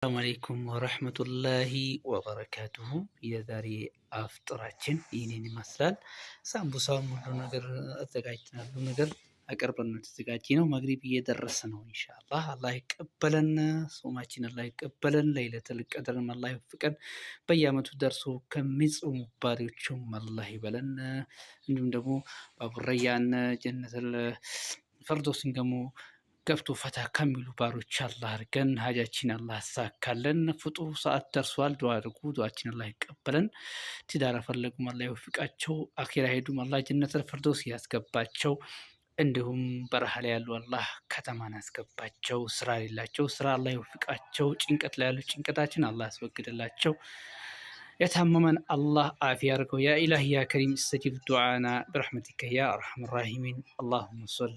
ሰላም አለይኩም ወረህመቱላሂ ወበረካቱሁ። የዛሬ አፍጥራችን ይህንን ይመስላል። ሳምቡሳም ሁሉ ነገር አዘጋጅተናል። ሁሉ ነገር አቅርበን ተዘጋጅ ነው። መግሪብ እየደረሰ ነው። ኢንሻአላህ አላህ ይቀበለን፣ ጾማችን አላህ ይቀበለን፣ ለይለቱል ቀድርም አላህ ይወፍቀን፣ በየአመቱ ደርሶ ከሚጾሙ ባሪዎቹም አላህ ይበለን። እንዲሁም ደግሞ ባቡረያን ጀነተል ፈርዶስን ደግሞ ገብቶ ፈታ ከሚሉ ባሮች አላህ አድርገን። ሀጃችን አላህ ያሳካለን። ፍጡር ሰዓት ደርሷል። ዱዓ አድርጉ። ዱዓችን አላህ ይቀበለን። ትዳር ፈለጉም አላህ ይወፍቃቸው። አኺራ ሄዱም አላህ ጀነተል ፈርዶስ ያስገባቸው። እንዲሁም በረሃ ላይ ያሉ አላህ ከተማን ያስገባቸው። ስራ የሌላቸው ስራ አላህ ይወፍቃቸው። ጭንቀት ላይ ያሉ ጭንቀታችን አላህ ያስወግድላቸው። የታመመን አላህ አፊያ ያርገው። ያ ኢላሂ ያ ከሪም እስተጂብ ዱዓና ብረሕመቲከ ያ አርሐም ራሒሚን። አላሁመ ሶሊ